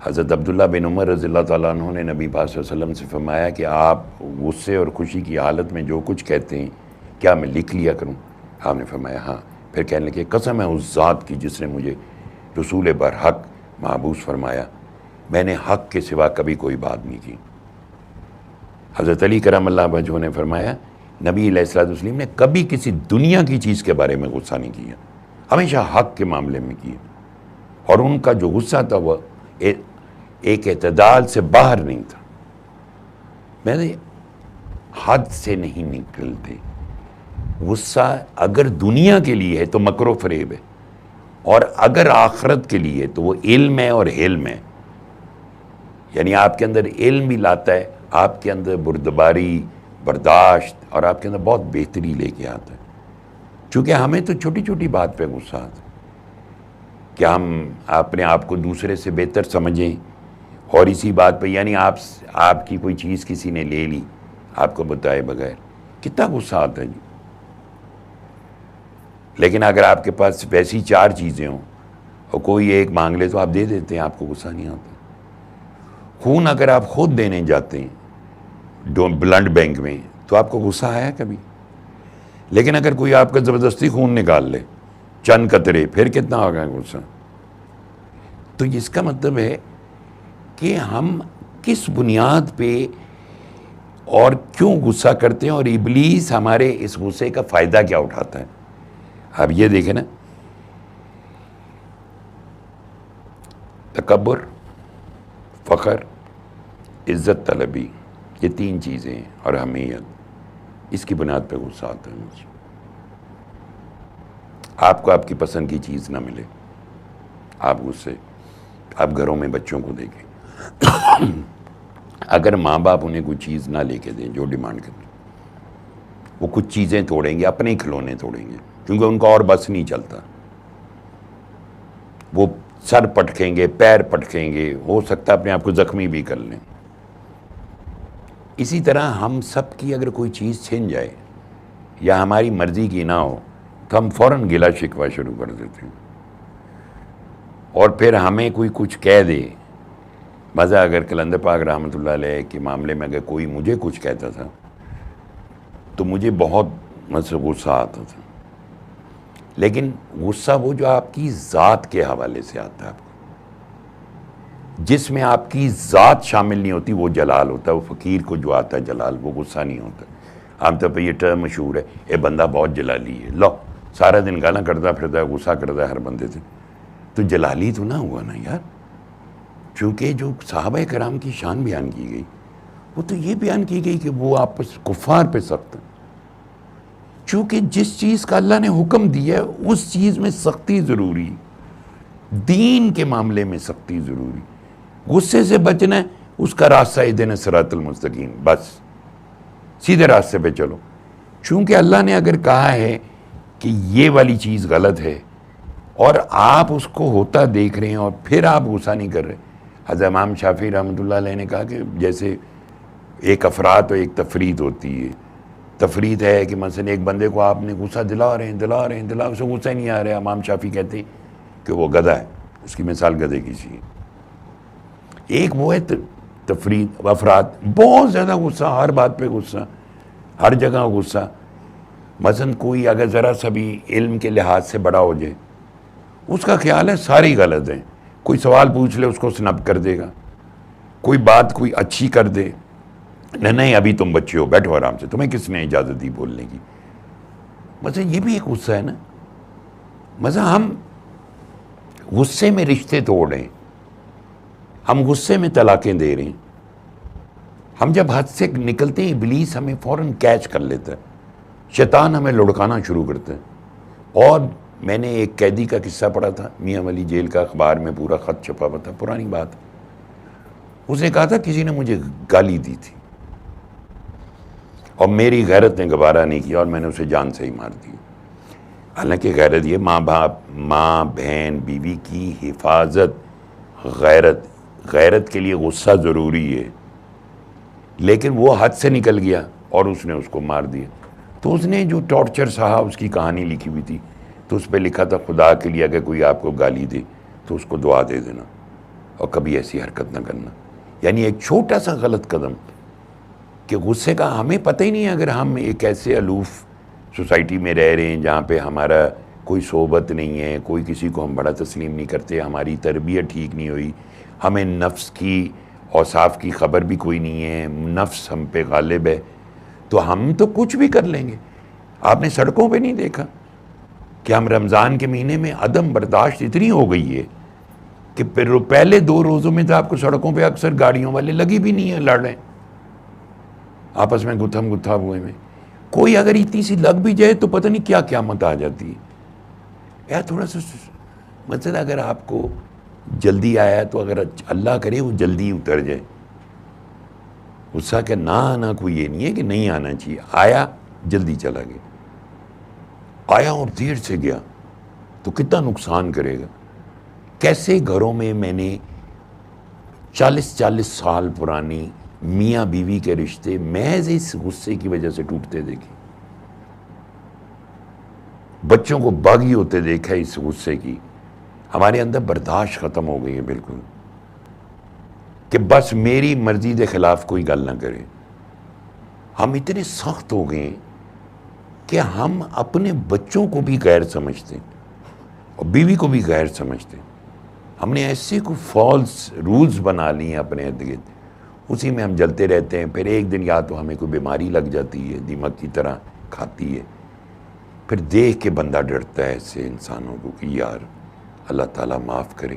حضرت عبداللہ بن عمر رضی اللہ تعالیٰ عنہ نے نبی پاک صلی اللہ علیہ وسلم سے فرمایا کہ آپ غصے اور خوشی کی حالت میں جو کچھ کہتے ہیں کیا میں لکھ لیا کروں؟ آپ نے فرمایا ہاں. پھر کہنے لگے قسم ہے اس ذات کی جس نے مجھے رسول برحق محبوس فرمایا، میں نے حق کے سوا کبھی کوئی بات نہیں کی. حضرت علی کرم اللہ وجہہ نے فرمایا نبی علیہ الصلوۃ والسلام نے کبھی کسی دنیا کی چیز کے بارے میں غصہ نہیں کیا، ہمیشہ حق کے معاملے میں کیا. اور ان کا جو غصہ تھا وہ ایک اعتدال سے باہر نہیں تھا. میں نے حد سے نہیں نکلتے. غصہ اگر دنیا کے لیے ہے تو مکر و فریب ہے، اور اگر آخرت کے لیے تو وہ علم ہے اور حلم ہے. یعنی آپ کے اندر علم بھی لاتا ہے، آپ کے اندر بردباری، برداشت، اور آپ کے اندر بہت بہتری لے کے آتا ہے. چونکہ ہمیں تو چھوٹی چھوٹی بات پہ غصہ آتا ہے کہ ہم اپنے آپ کو دوسرے سے بہتر سمجھیں، اور اسی بات پہ یعنی آپ کی کوئی چیز کسی نے لے لی آپ کو بتائے بغیر، کتنا غصہ آتا ہے جی. لیکن اگر آپ کے پاس ویسی 4 چیزیں ہوں اور کوئی ایک مانگ لے تو آپ دے دیتے ہیں، آپ کو غصہ نہیں آتا. خون اگر آپ خود دینے جاتے ہیں بلڈ بینک میں تو آپ کو غصہ آیا کبھی؟ لیکن اگر کوئی آپ کا زبردستی خون نکال لے چند قطرے، پھر کتنا ہوگا غصہ؟ تو اس کا مطلب ہے کہ ہم کس بنیاد پہ اور کیوں غصہ کرتے ہیں، اور ابلیس ہمارے اس غصے کا فائدہ کیا اٹھاتا ہے. اب یہ دیکھیں نا، تکبر، فخر، عزت طلبی، یہ 3 چیزیں ہیں، اور حمیت، اس کی بنیاد پہ غصہ آتا ہے مجھے. آپ کو آپ کی پسند کی چیز نہ ملے، آپ غصے. آپ گھروں میں بچوں کو دیکھیں، اگر ماں باپ انہیں کوئی چیز نہ لے کے دیں جو ڈیمانڈ کریں، وہ کچھ چیزیں توڑیں گے، اپنے کھلونے توڑیں گے، کیونکہ ان کا اور بس نہیں چلتا. وہ سر پٹکیں گے، پیر پٹکیں گے، ہو سکتا ہے اپنے آپ کو زخمی بھی کر لیں. اسی طرح ہم سب کی اگر کوئی چیز چھن جائے یا ہماری مرضی کی نہ ہو تو ہم فوراً گلہ شکوہ شروع کر دیتے ہیں. اور پھر ہمیں کوئی کچھ کہہ دے، مزہ اگر قلندر پاک رحمۃ اللہ علیہ کے معاملے میں اگر کوئی مجھے کچھ کہتا تھا تو مجھے بہت مجھ سے غصہ آتا تھا. لیکن غصہ وہ جو آپ کی ذات کے حوالے سے آتا ہے، آپ کو جس میں آپ کی ذات شامل نہیں ہوتی وہ جلال ہوتا ہے. وہ فقیر کو جو آتا ہے جلال، وہ غصہ نہیں ہوتا. عام طور پہ یہ ٹرم مشہور ہے، اے بندہ بہت جلالی ہے. لو، سارا دن گانا کرتا پھرتا ہے، غصہ کرتا ہے ہر بندے سے، تو جلالی تو نہ ہوا نا یار. چونکہ جو صحابہ کرام کی شان بیان کی گئی وہ تو یہ بیان کی گئی کہ وہ آپس کفار پہ سخت ہیں. چونکہ جس چیز کا اللہ نے حکم دیا ہے اس چیز میں سختی ضروری، دین کے معاملے میں سختی ضروری. غصے سے بچنا ہے، اس کا راستہ اہدنا الصراط المستقیم، بس سیدھے راستے پہ چلو. چونکہ اللہ نے اگر کہا ہے کہ یہ والی چیز غلط ہے اور آپ اس کو ہوتا دیکھ رہے ہیں اور پھر آپ غصہ نہیں کر رہے. حضرت امام شافعی رحمۃ اللہ علیہ نے کہا کہ جیسے ایک افراد اور ایک تفرید ہوتی ہے. تفرید ہے کہ مثلا ایک بندے کو آپ نے غصہ دلا رہے ہیں اسے غصہ ہی نہیں آ رہا. امام شافعی کہتے ہیں کہ وہ گدھا ہے، اس کی مثال گدھے کی سی ہے. ایک وہ ہے تفرید، افراد بہت زیادہ غصہ، ہر بات پہ غصہ، ہر جگہ غصہ. مثلا کوئی اگر ذرا سا بھی علم کے لحاظ سے بڑا ہو جائے، اس کا خیال ہے ساری غلط ہیں. کوئی سوال پوچھ لے اس کو سنب کر دے گا، کوئی بات کوئی اچھی کر دے، نہیں ابھی تم بچے ہو، بیٹھو آرام سے، تمہیں کس نے اجازت دی بولنے کی. مثلا یہ بھی ایک غصہ ہے نا. مثلا ہم غصے میں رشتے توڑ رہے ہیں، ہم غصے میں طلاقیں دے رہے ہیں. ہم جب حد سے نکلتے ہیں ابلیس ہمیں فوراً کیچ کر لیتا ہے، شیطان ہمیں لڑکانا شروع کرتا ہے. اور میں نے ایک قیدی کا قصہ پڑھا تھا، میاں ولی جیل کا، اخبار میں پورا خط چھپا ہوا تھا، پرانی بات. اس نے کہا تھا کسی نے مجھے گالی دی تھی اور میری غیرت نے گوارا نہیں کیا اور میں نے اسے جان سے ہی مار دی. حالانکہ غیرت یہ ماں باپ، ماں بہن بیوی کی حفاظت، غیرت کے لیے غصہ ضروری ہے. لیکن وہ حد سے نکل گیا اور اس نے اس کو مار دیا. تو اس نے جو ٹارچر سہا، اس کی کہانی لکھی ہوئی تھی، تو اس پہ لکھا تھا خدا کے لیے اگر کوئی آپ کو گالی دے تو اس کو دعا دے دینا. اور کبھی ایسی حرکت نہ کرنا. یعنی ایک چھوٹا سا غلط قدم کہ غصے کا ہمیں پتہ ہی نہیں ہے. اگر ہم ایک ایسے الوف سوسائٹی میں رہ رہے ہیں جہاں پہ ہمارا کوئی صحبت نہیں ہے, کوئی کسی کو ہم بڑا تسلیم نہیں کرتے, ہماری تربیت ٹھیک نہیں ہوئی, ہمیں نفس کی اوصاف کی خبر بھی کوئی نہیں ہے, نفس ہم پہ غالب ہے, تو ہم تو کچھ بھی کر لیں گے. آپ نے سڑکوں پہ نہیں دیکھا کہ ہم رمضان کے مہینے میں عدم برداشت اتنی ہو گئی ہے کہ پھر پہلے 2 روزوں میں تو آپ کو سڑکوں پہ اکثر گاڑیوں والے لگی بھی نہیں ہیں, لڑ رہے ہیں آپس میں گتھم گتھا ہوئے میں. کوئی اگر اتنی سی لگ بھی جائے تو پتہ نہیں کیا قیامت آ جاتی ہے. یار تھوڑا سا مطلب اگر آپ کو جلدی آیا تو اگر اللہ کرے وہ جلدی اتر جائے. غصہ کہ نہ آنا کوئی یہ نہیں ہے کہ نہیں آنا چاہیے, آیا جلدی چلا گیا, آیا اور دیر سے گیا تو کتنا نقصان کرے گا. کیسے گھروں میں میں نے 40 سال پرانی میاں بیوی کے رشتے محض اس غصے کی وجہ سے ٹوٹتے دیکھے, بچوں کو باغی ہوتے دیکھا اس غصے کی. ہمارے اندر برداشت ختم ہو گئی ہے بالکل کہ بس میری مرضی کے خلاف کوئی گل نہ کرے. ہم اتنے سخت ہو گئے کہ ہم اپنے بچوں کو بھی غیر سمجھتے اور بیوی کو بھی غیر سمجھتے. ہم نے ایسے کوئی فالس رولز بنا لی ہیں اپنے ارد گرد, اسی میں ہم جلتے رہتے ہیں. پھر ایک دن یا تو ہمیں کوئی بیماری لگ جاتی ہے, دیمک کی طرح کھاتی ہے, پھر دیکھ کے بندہ ڈرتا ہے ایسے انسانوں کو کہ یار اللہ تعالیٰ معاف کرے.